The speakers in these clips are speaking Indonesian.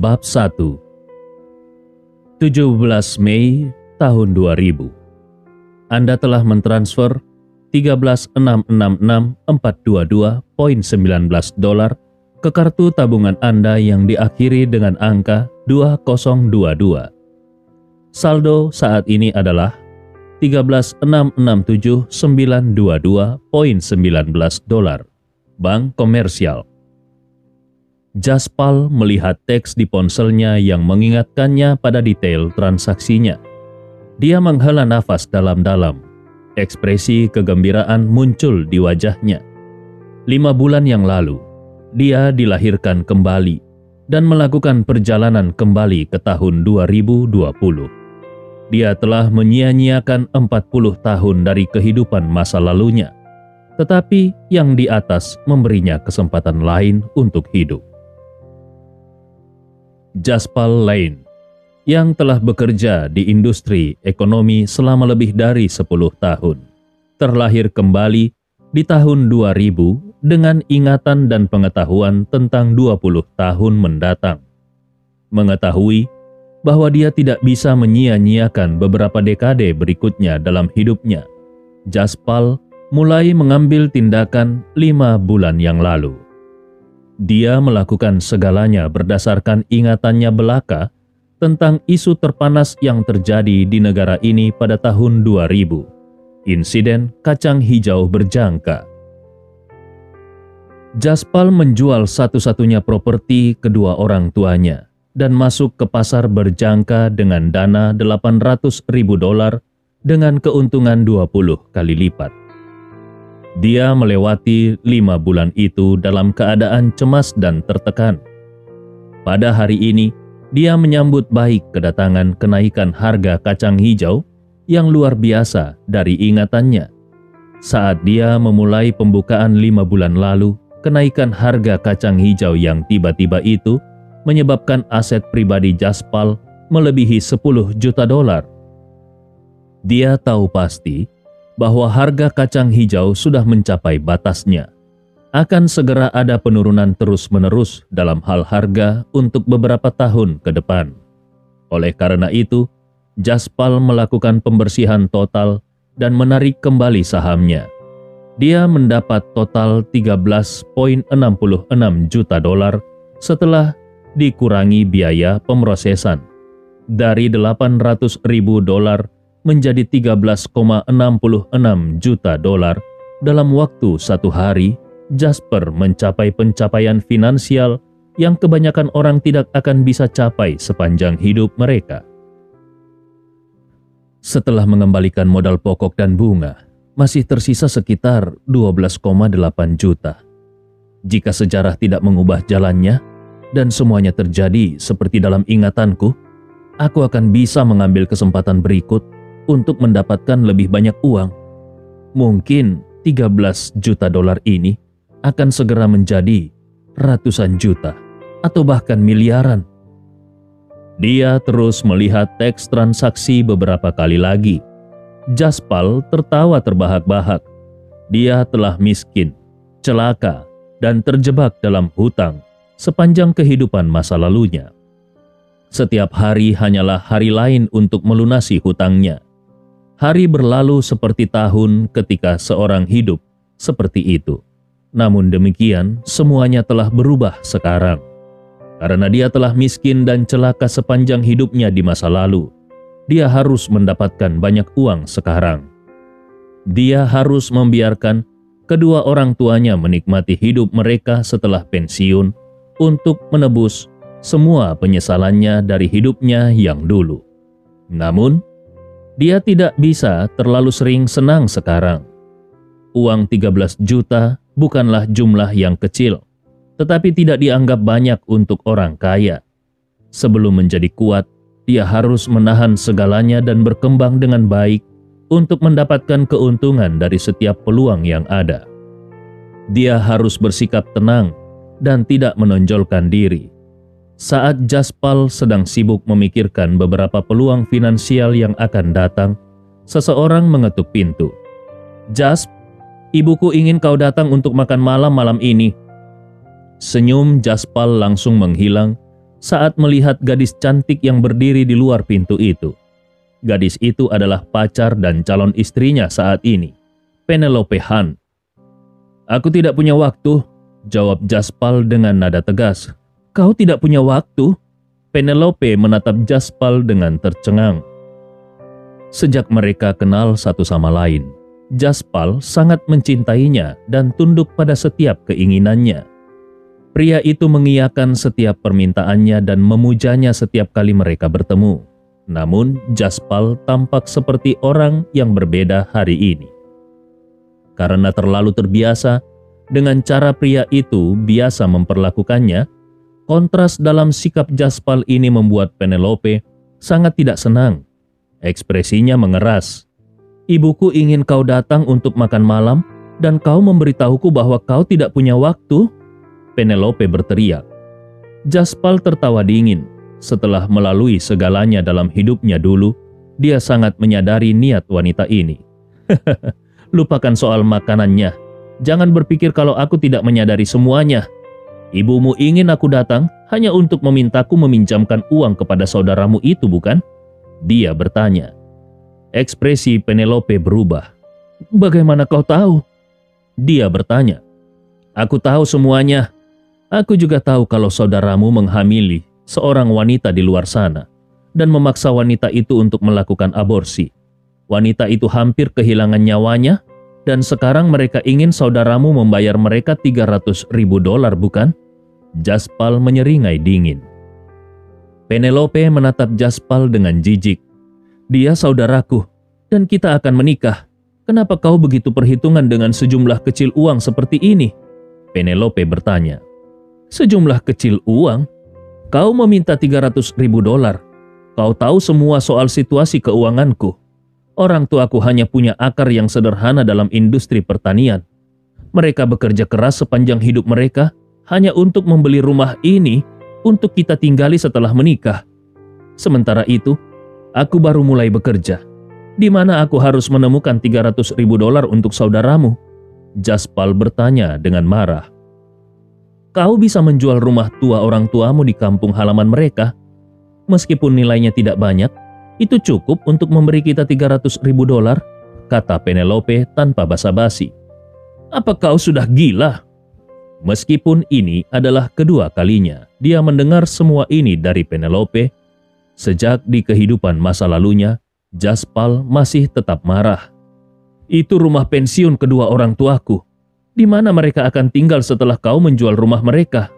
Bab 1 17 Mei tahun 2000. Anda telah mentransfer $13.666.422.19 ke kartu tabungan Anda yang diakhiri dengan angka 2022. Saldo saat ini adalah $13.667.922.19. Bank Komersial. Jaspal melihat teks di ponselnya yang mengingatkannya pada detail transaksinya. Dia menghela nafas dalam-dalam. Ekspresi kegembiraan muncul di wajahnya. 5 bulan yang lalu, dia dilahirkan kembali dan melakukan perjalanan kembali ke tahun 2020. Dia telah menyia-nyiakan 40 tahun dari kehidupan masa lalunya, tetapi yang di atas memberinya kesempatan lain untuk hidup. Jaspal Lane, yang telah bekerja di industri ekonomi selama lebih dari 10 tahun, terlahir kembali di tahun 2000 dengan ingatan dan pengetahuan tentang 20 tahun mendatang. Mengetahui bahwa dia tidak bisa menyia-nyiakan beberapa dekade berikutnya dalam hidupnya, Jaspal mulai mengambil tindakan 5 bulan yang lalu. Dia melakukan segalanya berdasarkan ingatannya belaka tentang isu terpanas yang terjadi di negara ini pada tahun 2000, insiden kacang hijau berjangka. Jaspal menjual satu-satunya properti kedua orang tuanya dan masuk ke pasar berjangka dengan dana $800.000 dengan keuntungan 20 kali lipat. Dia melewati 5 bulan itu dalam keadaan cemas dan tertekan. Pada hari ini, dia menyambut baik kedatangan kenaikan harga kacang hijau yang luar biasa dari ingatannya. Saat dia memulai pembukaan 5 bulan lalu, kenaikan harga kacang hijau yang tiba-tiba itu menyebabkan aset pribadi Jaspal melebihi $10 juta. Dia tahu pasti bahwa harga kacang hijau sudah mencapai batasnya. Akan segera ada penurunan terus-menerus dalam hal harga untuk beberapa tahun ke depan. Oleh karena itu, Jaspal melakukan pembersihan total dan menarik kembali sahamnya. Dia mendapat total $13.66 juta setelah dikurangi biaya pemrosesan dari $800.000 menjadi $13.66 juta dalam waktu 1 hari. Jasper mencapai pencapaian finansial yang kebanyakan orang tidak akan bisa capai sepanjang hidup mereka. Setelah mengembalikan modal pokok dan bunga, masih tersisa sekitar 12,8 juta. Jika sejarah tidak mengubah jalannya dan semuanya terjadi seperti dalam ingatanku, aku akan bisa mengambil kesempatan berikut untuk mendapatkan lebih banyak uang. Mungkin $13 juta ini akan segera menjadi ratusan juta atau bahkan miliaran. Dia terus melihat teks transaksi beberapa kali lagi. Jaspal tertawa terbahak-bahak. Dia telah miskin, celaka, dan terjebak dalam hutang sepanjang kehidupan masa lalunya. Setiap hari hanyalah hari lain untuk melunasi hutangnya. Hari berlalu seperti tahun ketika seorang hidup seperti itu. Namun demikian, semuanya telah berubah sekarang. Karena dia telah miskin dan celaka sepanjang hidupnya di masa lalu, dia harus mendapatkan banyak uang sekarang. Dia harus membiarkan kedua orang tuanya menikmati hidup mereka setelah pensiun untuk menebus semua penyesalannya dari hidupnya yang dulu. Namun, dia tidak bisa terlalu sering senang sekarang. Uang 13 juta bukanlah jumlah yang kecil, tetapi tidak dianggap banyak untuk orang kaya. Sebelum menjadi kuat, dia harus menahan segalanya dan berkembang dengan baik untuk mendapatkan keuntungan dari setiap peluang yang ada. Dia harus bersikap tenang dan tidak menonjolkan diri. Saat Jaspal sedang sibuk memikirkan beberapa peluang finansial yang akan datang, seseorang mengetuk pintu. "Jasp, ibuku ingin kau datang untuk makan malam malam ini." Senyum Jaspal langsung menghilang saat melihat gadis cantik yang berdiri di luar pintu itu. Gadis itu adalah pacar dan calon istrinya saat ini, Penelope Hunt. "Aku tidak punya waktu," jawab Jaspal dengan nada tegas. "Kau tidak punya waktu?" Penelope menatap Jaspal dengan tercengang. Sejak mereka kenal satu sama lain, Jaspal sangat mencintainya dan tunduk pada setiap keinginannya. Pria itu mengiyakan setiap permintaannya dan memujanya setiap kali mereka bertemu. Namun, Jaspal tampak seperti orang yang berbeda hari ini. Karena terlalu terbiasa dengan cara pria itu biasa memperlakukannya, kontras dalam sikap Jaspal ini membuat Penelope sangat tidak senang. Ekspresinya mengeras. "Ibuku ingin kau datang untuk makan malam dan kau memberitahuku bahwa kau tidak punya waktu?" Penelope berteriak. Jaspal tertawa dingin. Setelah melalui segalanya dalam hidupnya dulu, dia sangat menyadari niat wanita ini. "Lupakan soal makanannya. Jangan berpikir kalau aku tidak menyadari semuanya. Ibumu ingin aku datang hanya untuk memintaku meminjamkan uang kepada saudaramu itu, bukan?" Dia bertanya. Ekspresi Penelope berubah. "Bagaimana kau tahu?" Dia bertanya. "Aku tahu semuanya. Aku juga tahu kalau saudaramu menghamili seorang wanita di luar sana dan memaksa wanita itu untuk melakukan aborsi. Wanita itu hampir kehilangan nyawanya dan sekarang mereka ingin saudaramu membayar mereka $300.000, bukan?" Jaspal menyeringai dingin. Penelope menatap Jaspal dengan jijik. "Dia saudaraku, dan kita akan menikah. Kenapa kau begitu perhitungan dengan sejumlah kecil uang seperti ini?" Penelope bertanya. "Sejumlah kecil uang? Kau meminta $300.000. Kau tahu semua soal situasi keuanganku. Orang tuaku hanya punya akar yang sederhana dalam industri pertanian. Mereka bekerja keras sepanjang hidup mereka hanya untuk membeli rumah ini untuk kita tinggali setelah menikah. Sementara itu, aku baru mulai bekerja. Di mana aku harus menemukan $300.000 untuk saudaramu?" Jaspal bertanya dengan marah. "Kau bisa menjual rumah tua orang tuamu di kampung halaman mereka. Meskipun nilainya tidak banyak, itu cukup untuk memberi kita $300.000, kata Penelope tanpa basa-basi. "Apa kau sudah gila?" Meskipun ini adalah kedua kalinya dia mendengar semua ini dari Penelope, sejak di kehidupan masa lalunya, Jaspal masih tetap marah. "Itu rumah pensiun kedua orang tuaku. Di mana mereka akan tinggal setelah kau menjual rumah mereka?"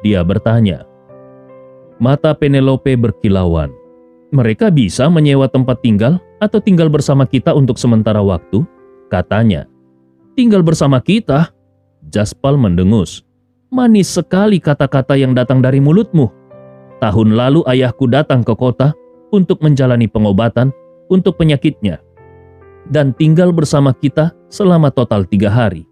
dia bertanya. Mata Penelope berkilauan. "Mereka bisa menyewa tempat tinggal atau tinggal bersama kita untuk sementara waktu?" katanya. "Tinggal bersama kita?" Jaspal mendengus. "Manis sekali kata-kata yang datang dari mulutmu. Tahun lalu ayahku datang ke kota untuk menjalani pengobatan untuk penyakitnya dan tinggal bersama kita selama total 3 hari.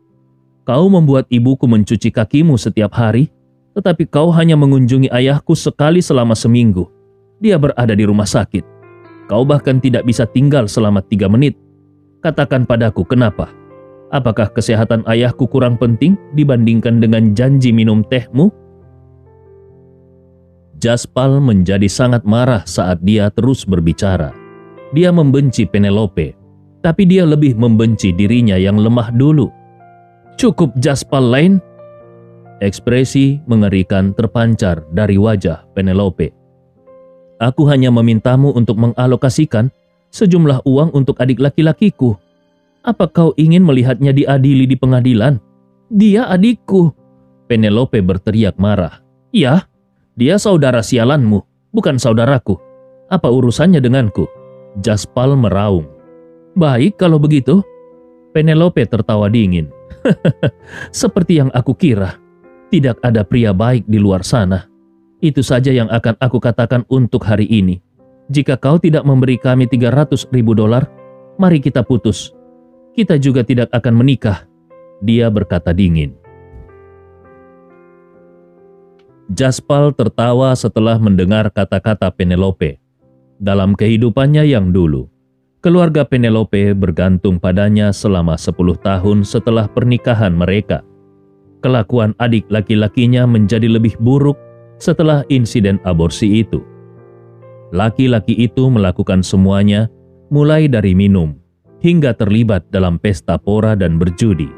Kau membuat ibuku mencuci kakimu setiap hari, tetapi kau hanya mengunjungi ayahku sekali selama seminggu. Dia berada di rumah sakit. Kau bahkan tidak bisa tinggal selama 3 menit. Katakan padaku kenapa? Apakah kesehatan ayahku kurang penting dibandingkan dengan janji minum tehmu?" Jaspal menjadi sangat marah saat dia terus berbicara. Dia membenci Penelope, tapi dia lebih membenci dirinya yang lemah dulu. "Cukup, Jaspal Lane." Ekspresi mengerikan terpancar dari wajah Penelope. "Aku hanya memintamu untuk mengalokasikan sejumlah uang untuk adik laki-lakiku. Apa kau ingin melihatnya diadili di pengadilan? Dia adikku." Penelope berteriak marah. "Ya, dia saudara sialanmu, bukan saudaraku. Apa urusannya denganku?" Jaspal meraung. "Baik kalau begitu." Penelope tertawa dingin. "Seperti yang aku kira. Tidak ada pria baik di luar sana. Itu saja yang akan aku katakan untuk hari ini. Jika kau tidak memberi kami $300.000, mari kita putus. Kita juga tidak akan menikah," dia berkata dingin. Jaspal tertawa setelah mendengar kata-kata Penelope. Dalam kehidupannya yang dulu, keluarga Penelope bergantung padanya selama 10 tahun setelah pernikahan mereka. Kelakuan adik laki-lakinya menjadi lebih buruk setelah insiden aborsi itu. Laki-laki itu melakukan semuanya, mulai dari minum hingga terlibat dalam pesta pora dan berjudi.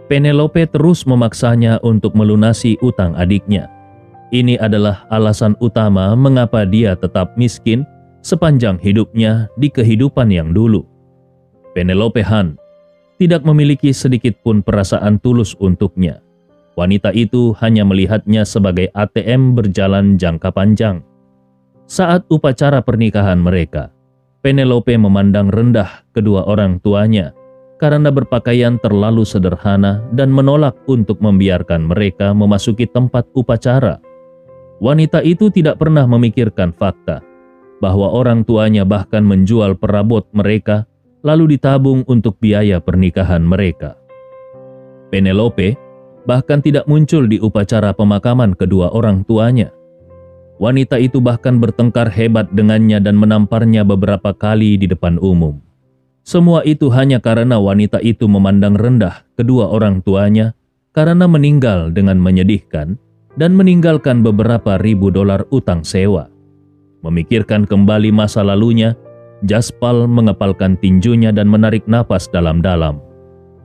Penelope terus memaksanya untuk melunasi utang adiknya. Ini adalah alasan utama mengapa dia tetap miskin sepanjang hidupnya di kehidupan yang dulu. Penelope Hunt tidak memiliki sedikit pun perasaan tulus untuknya. Wanita itu hanya melihatnya sebagai ATM berjalan jangka panjang. Saat upacara pernikahan mereka, Penelope memandang rendah kedua orang tuanya karena berpakaian terlalu sederhana dan menolak untuk membiarkan mereka memasuki tempat upacara. Wanita itu tidak pernah memikirkan fakta bahwa orang tuanya bahkan menjual perabot mereka lalu ditabung untuk biaya pernikahan mereka. Penelope bahkan tidak muncul di upacara pemakaman kedua orang tuanya. Wanita itu bahkan bertengkar hebat dengannya dan menamparnya beberapa kali di depan umum. Semua itu hanya karena wanita itu memandang rendah kedua orang tuanya karena meninggal dengan menyedihkan dan meninggalkan beberapa ribu dolar utang sewa. Memikirkan kembali masa lalunya, Jaspal mengepalkan tinjunya dan menarik napas dalam-dalam.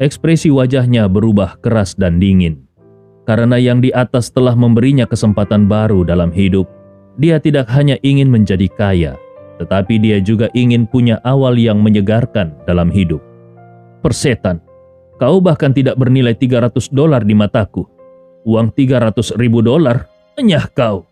Ekspresi wajahnya berubah keras dan dingin. Karena yang di atas telah memberinya kesempatan baru dalam hidup, dia tidak hanya ingin menjadi kaya, tetapi dia juga ingin punya awal yang menyegarkan dalam hidup. Persetan, kau bahkan tidak bernilai $300 di mataku. Uang $300.000, enyah kau.